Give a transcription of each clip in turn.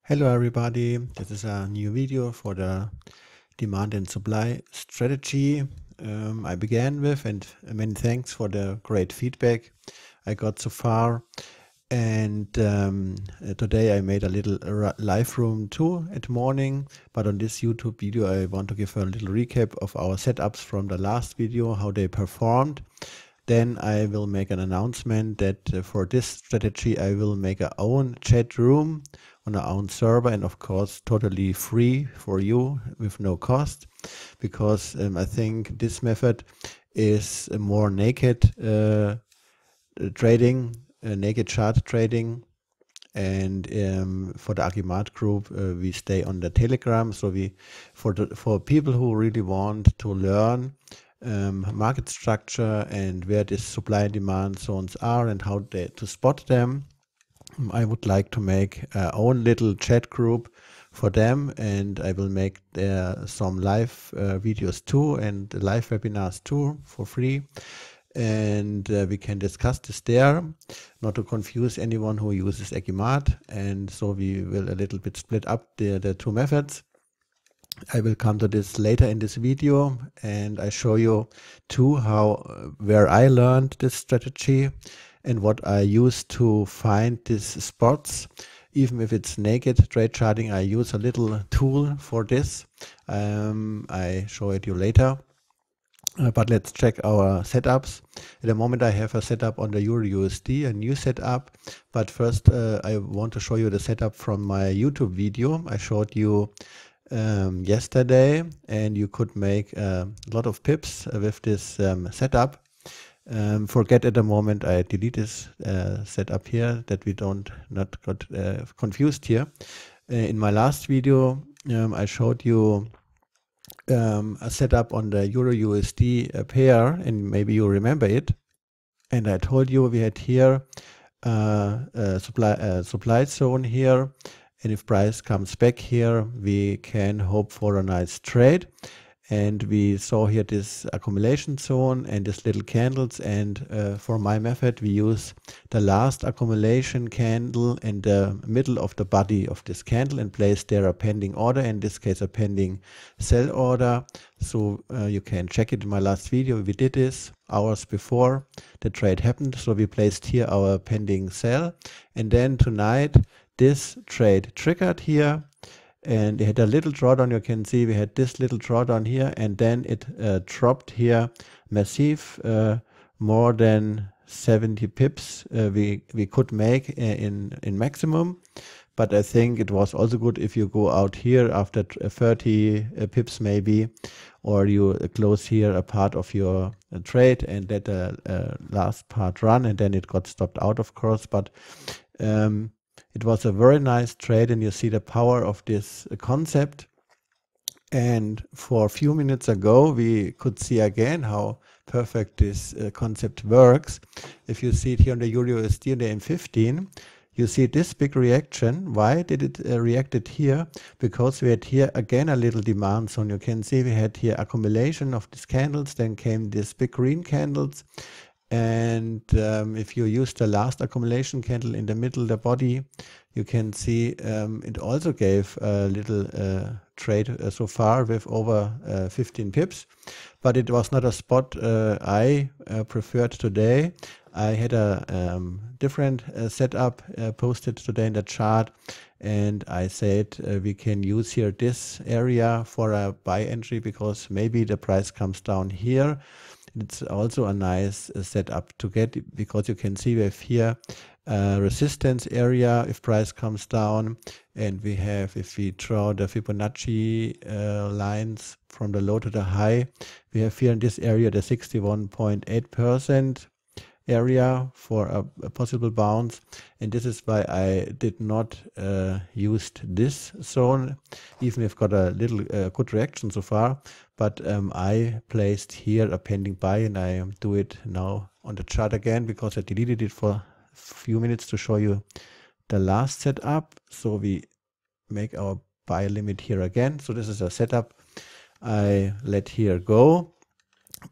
Hello everybody, this is a new video for the demand and supply strategy I began with, and many thanks for the great feedback I got so far. And today I made a little live room too at morning, but on this YouTube video I want to give a little recap of our setups from the last video, how they performed. Then I will make an announcement that for this strategy I will make our own chat room on our own server, and of course totally free for you with no cost, because I think this method is a more naked trading, naked chart trading. And for the Agimat group, we stay on the Telegram. So for people who really want to learn market structure and where these supply and demand zones are and how to spot them, I would like to make our own little chat group for them, and I will make there some live videos too and live webinars too for free. And we can discuss this there, not to confuse anyone who uses Agimat. And so we will a little bit split up the two methods. I will come to this later in this video, and I show you too where I learned this strategy and what I use to find these spots. Even if it's naked trade charting, I use a little tool for this. I show it you later. But let's check our setups. At the moment I have a setup on the EURUSD, a new setup. But first I want to show you the setup from my YouTube video I showed you yesterday, and you could make a lot of pips with this setup. Forget at the moment I delete this setup here, that we not got confused here. In my last video I showed you a setup on the EURUSD pair, and maybe you remember it. And I told you we had here a supply zone here, and if price comes back here, we can hope for a nice trade. And we saw here this accumulation zone and these little candles, and for my method we use the last accumulation candle in the middle of the body of this candle and place there a pending order, in this case a pending sell order. So you can check it in my last video. We did this hours before the trade happened, so we placed here our pending sell, and then tonight this trade triggered here. And it had a little drawdown. You can see we had this little drawdown here, and then it dropped here massive, more than 70 pips we could make in maximum. But I think it was also good if you go out here after 30 pips maybe, or you close here a part of your trade and let the last part run, and then it got stopped out, of course. But it was a very nice trade, and you see the power of this concept. And for a few minutes ago, we could see again how perfect this concept works. If you see it here on the EURUSD and the M15, you see this big reaction. Why did it reacted here? Because we had here again a little demand zone. You can see we had here accumulation of these candles, then came these big green candles. And if you use the last accumulation candle in the middle, the body, you can see it also gave a little trade so far with over 15 pips. But it was not a spot I preferred today. I had a different setup posted today in the chart, and I said we can use here this area for a buy entry, because maybe the price comes down here. It's also a nice setup to get, because you can see we have here a resistance area if price comes down, and we have, if we draw the Fibonacci lines from the low to the high, we have here in this area the 61.8% area for a possible bounce. And this is why I did not used this zone, even if got a little good reaction so far. But I placed here a pending buy, and I do it now on the chart again, because I deleted it for a few minutes to show you the last setup. So we make our buy limit here again. So this is a setup I let here go.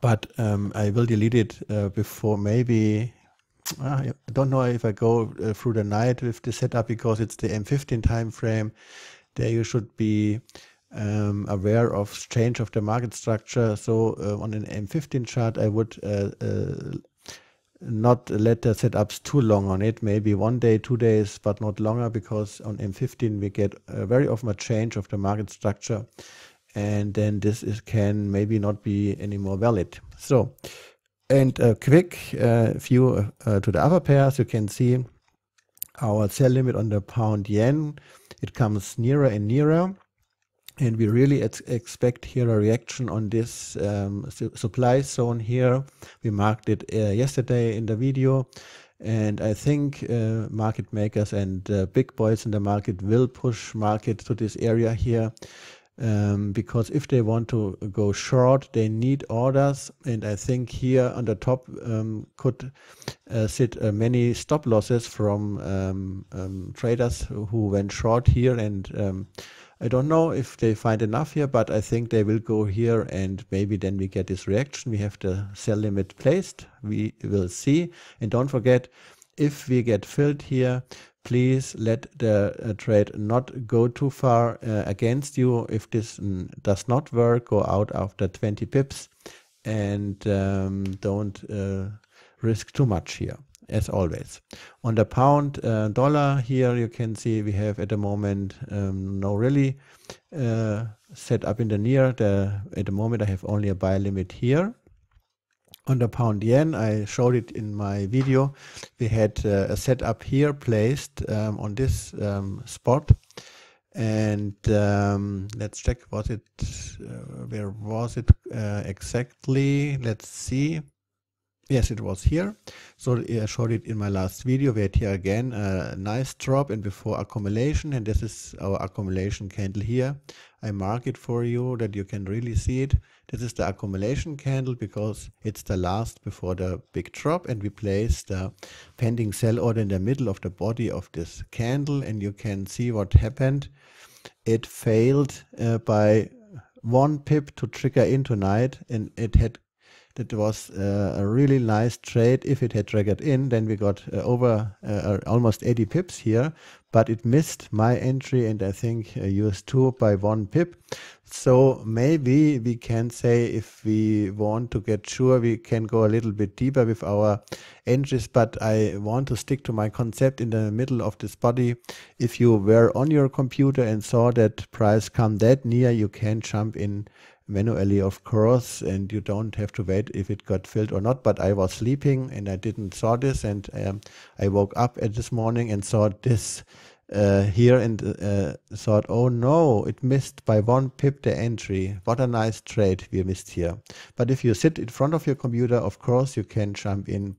But I will delete it before maybe I don't know if I go through the night with the setup because it's the M15 time frame. There you should be aware of change of the market structure. So on an M15 chart, I would not let the setups too long on it, maybe 1 day, 2 days, but not longer, because on M15 we get very often a change of the market structure, and then this can maybe not be any more valid. So, and a quick view to the other pairs, you can see our sell limit on the pound yen. It comes nearer and nearer, and we really expect here a reaction on this supply zone here. We marked it yesterday in the video, and I think market makers and big boys in the market will push market to this area here. Because if they want to go short, they need orders, and I think here on the top could sit many stop losses from traders who went short here, and I don't know if they find enough here, but I think they will go here, and maybe then we get this reaction. We have the sell limit placed. We will see, and don't forget, if we get filled here, please let the trade not go too far against you. If this does not work, go out after 20 pips, and don't risk too much here, as always. On the pound dollar here, you can see we have at the moment no really set up in the near. At the moment I have only a buy limit here. On the pound yen, I showed it in my video. We had a setup here placed on this spot, and let's check. Was it where was it exactly? Let's see. Yes, it was here. So I showed it in my last video. We had here again a nice drop and before accumulation, and this is our accumulation candle here. I mark it for you that you can really see it. This is the accumulation candle because it's the last before the big drop, and we place the pending sell order in the middle of the body of this candle, and you can see what happened. It failed by 1 pip to trigger in tonight, and that was a really nice trade. If it had triggered in, then we got over almost 80 pips here, but it missed my entry, and I think yours too, by 1 pip. So maybe we can say, if we want to get sure, we can go a little bit deeper with our entries, but I want to stick to my concept in the middle of this body. If you were on your computer and saw that price come that near, you can jump in manually, of course, and you don't have to wait if it got filled or not. But I was sleeping and I didn't saw this, and I woke up at this morning and saw this here, and thought, oh no, it missed by 1 pip the entry. What a nice trade we missed here. But if you sit in front of your computer, of course you can jump in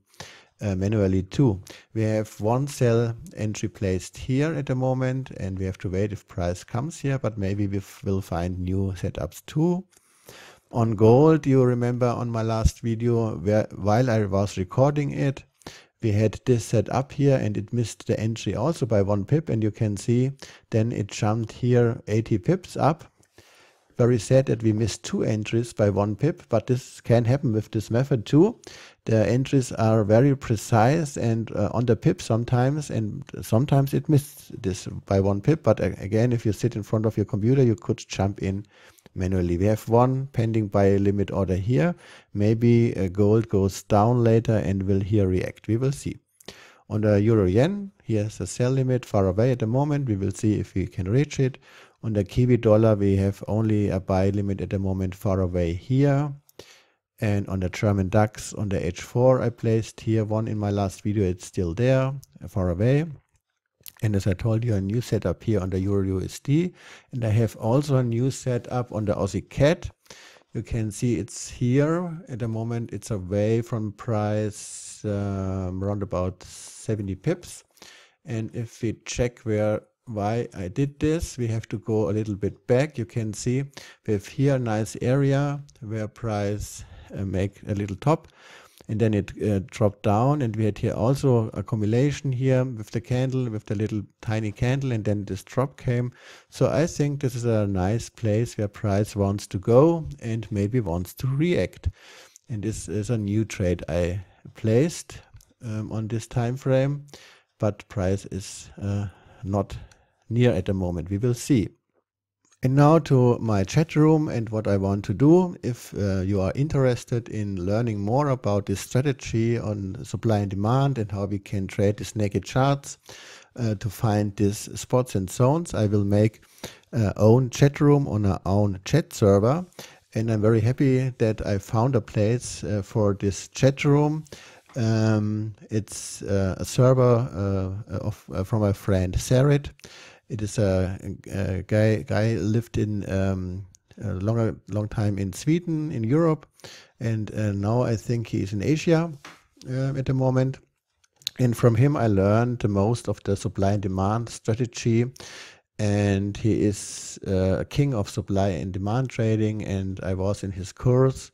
manually too. We have 1 sell entry placed here at the moment, and we have to wait if price comes here, but maybe we will find new setups too. On gold, you remember on my last video, while I was recording it, we had this set up here, and it missed the entry also by 1 pip, and you can see then it jumped here 80 pips up. Very sad that we missed 2 entries by 1 pip, but this can happen with this method too. The entries are very precise and on the pip sometimes, and sometimes it missed this by 1 pip, but again, if you sit in front of your computer, you could jump in manually. We have 1 pending buy limit order here. Maybe gold goes down later and will here react. We will see. On the euro yen, here's a sell limit far away at the moment. We will see if we can reach it. On the Kiwi dollar, we have only a buy limit at the moment far away here. And on the German DAX, on the H4, I placed here 1 in my last video. It's still there, far away. And as I told you, a new setup here on the EURUSD. And I have also a new setup on the Aussie CAD. You can see it's here. At the moment, it's away from price around about 70 pips. And if we check why I did this, we have to go a little bit back. You can see we have here a nice area where price make a little top, and then it dropped down, and we had here also accumulation here with the candle, with the little tiny candle, and then this drop came. So I think this is a nice place where price wants to go and maybe wants to react. And this is a new trade I placed on this time frame, but price is not near at the moment. We will see. And now to my chat room and what I want to do. If you are interested in learning more about this strategy on supply and demand and how we can trade these naked charts to find these spots and zones, I will make own chat room on our own chat server. And I'm very happy that I found a place for this chat room. It's a server from my friend Sarit. It is a guy lived in a long time in Sweden, in Europe, and now I think he is in Asia at the moment. And from him I learned the most of the supply and demand strategy. And he is a king of supply and demand trading, and I was in his course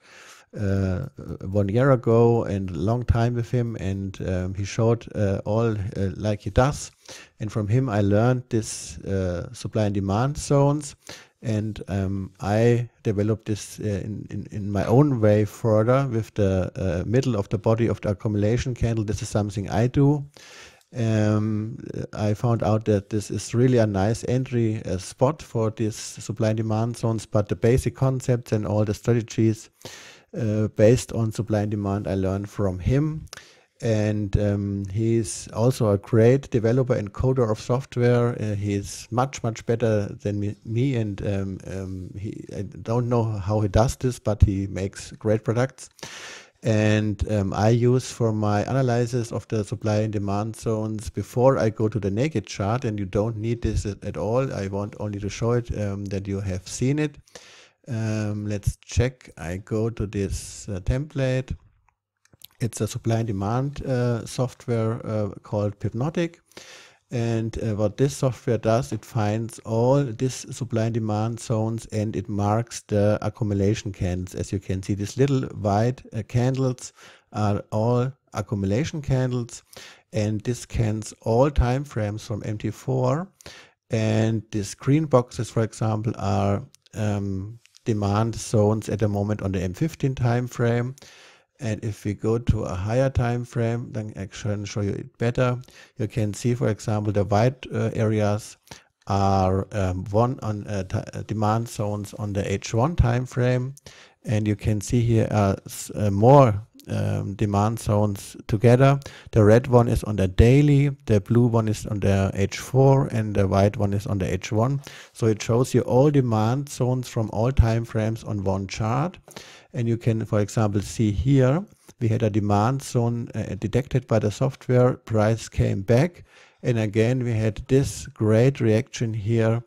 1 year ago and a long time with him, and he showed all like he does. And from him I learned this supply and demand zones, and I developed this in my own way further with the middle of the body of the accumulation candle. This is something I do. I found out that this is really a nice entry spot for these supply and demand zones, but the basic concepts and all the strategies based on supply and demand I learned from him. And he's also a great developer and coder of software. He's much better than me, and I don't know how he does this, but he makes great products. And I use for my analysis of the supply and demand zones before I go to the naked chart, and you don't need this at all. I want only to show it that you have seen it. Let's check. I go to this template. It's a supply and demand software called Hypnotic. And what this software does, it finds all these supply and demand zones and it marks the accumulation candles. As you can see, these little white candles are all accumulation candles, and this scans all time frames from MT4. And these green boxes, for example, are demand zones at the moment on the M15 time frame. And if we go to a higher time frame, then I can show you it better. You can see, for example, the white areas are demand zones on the H1 time frame, and you can see here more demand zones together. The red one is on the daily, the blue one is on the H4, and the white one is on the H1. So it shows you all demand zones from all time frames on one chart. And you can, for example, see here, we had a demand zone detected by the software, price came back, and again we had this great reaction here.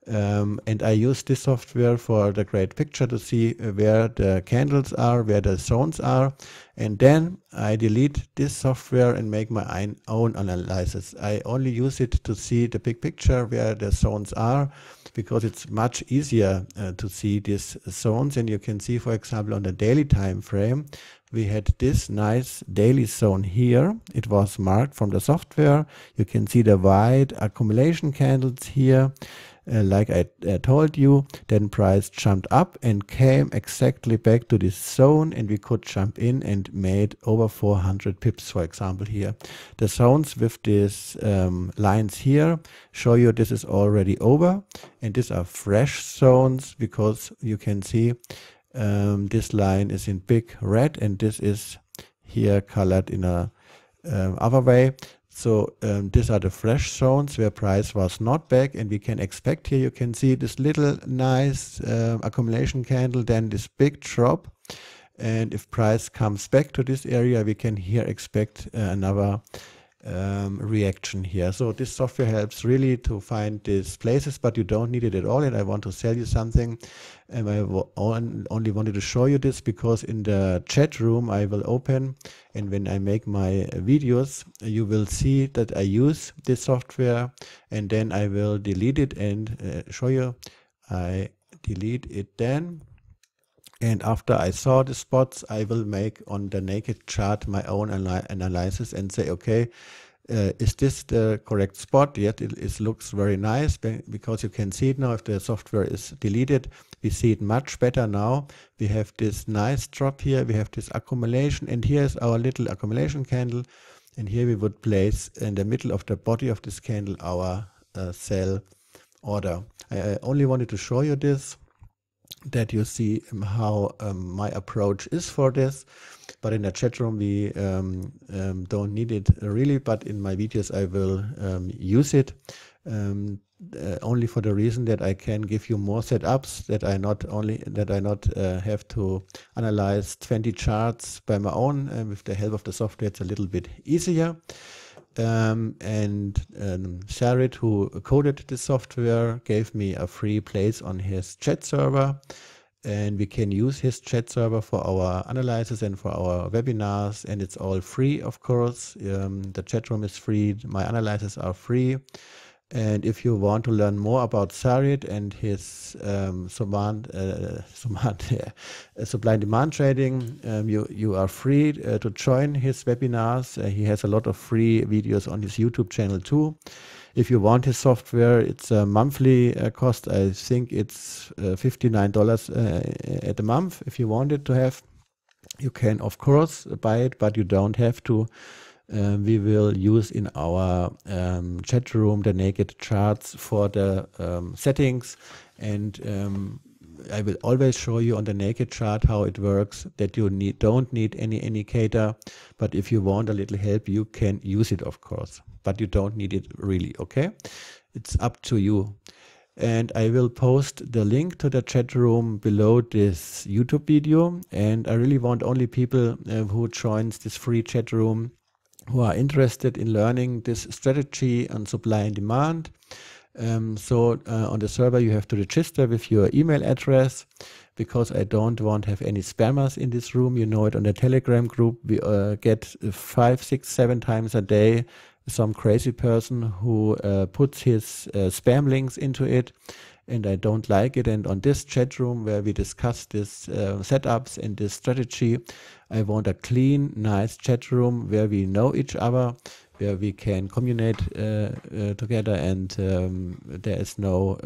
And I use this software for the great picture to see where the candles are, where the zones are, and then I delete this software and make my own analysis. I only use it to see the big picture where the zones are, because it's much easier to see these zones. And you can see, for example, on the daily time frame, we had this nice daily zone here. It was marked from the software. You can see the white accumulation candles here. Like I told you, then price jumped up and came exactly back to this zone, and we could jump in and made over 400 pips, for example, here. The zones with these lines here show you this is already over, and these are fresh zones, because you can see this line is in big red, and this is here colored in a other way. So these are the fresh zones where price was not back, and we can expect here, you can see this little nice accumulation candle, then this big drop. And if price comes back to this area, we can here expect another reaction here. So this software helps really to find these places, but you don't need it at all. And I want to sell you something, and I only wanted to show you this because in the chat room I will open, and when I make my videos, you will see that I use this software, and then I will delete it and show you. I delete it then. And after I saw the spots, I will make on the naked chart my own analysis and say, okay, is this the correct spot? Yet it looks very nice, because you can see it now. If the software is deleted, we see it much better now. We have this nice drop here, we have this accumulation, and here's our little accumulation candle. And here we would place in the middle of the body of this candle our sell order. I only wanted to show you this, that you see how my approach is for this. But in the chat room we don't need it really, but in my videos I will use it only for the reason that I can give you more setups, that I not have to analyze 20 charts by my own. With the help of the software it's a little bit easier. Sharit, who coded the software, gave me a free place on his chat server, and we can use his chat server for our analysis and for our webinars, and it's all free, of course. The chat room is free, my analyses are free. And if you want to learn more about Sharit and his supply and demand trading, you are free to join his webinars. He has a lot of free videos on his YouTube channel too. If you want his software, it's a monthly cost. I think it's $59 at a month. If you want it to have, you can of course buy it, but you don't have to. We will use in our chat room the naked charts for the settings, and I will always show you on the naked chart how it works, that you don't need any indicator, but if you want a little help you can use it, of course, but you don't need it really, okay? It's up to you. And I will post the link to the chat room below this YouTube video, and I really want only people who joins this free chat room who are interested in learning this strategy on supply and demand. So on the server you have to register with your email address, because I don't want to have any spammers in this room. You know it on the Telegram group. We get 5, 6, 7 times a day some crazy person who puts his spam links into it, and I don't like it. And on this chat room where we discuss this setups and this strategy, I want a clean, nice chat room where we know each other, where we can communicate together, and there is no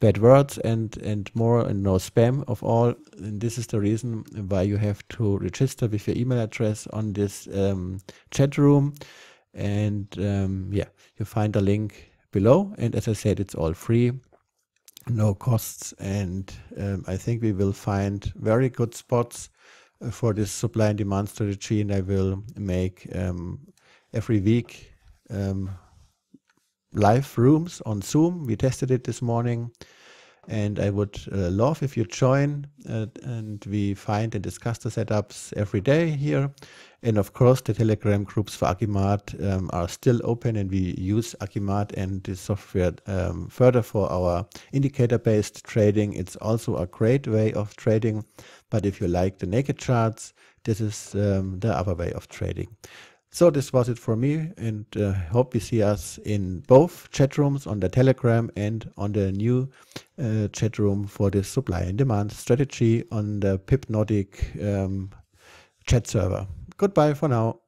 bad words and more, and no spam of all. And this is the reason why you have to register with your email address on this chat room. And yeah, you find a link below, and as I said, it's all free, no costs, and I think we will find very good spots for this supply and demand strategy, and I will make every week live rooms on Zoom. We tested it this morning, and I would love if you join, and we find and discuss the setups every day here. And of course the Telegram groups for Agimat are still open, and we use Agimat and this software further for our indicator-based trading. It's also a great way of trading, but if you like the naked charts, this is the other way of trading. So this was it for me, and hope we see us in both chat rooms, on the Telegram and on the new chat room for this supply and demand strategy on the Pip Nordic chat server. Goodbye for now.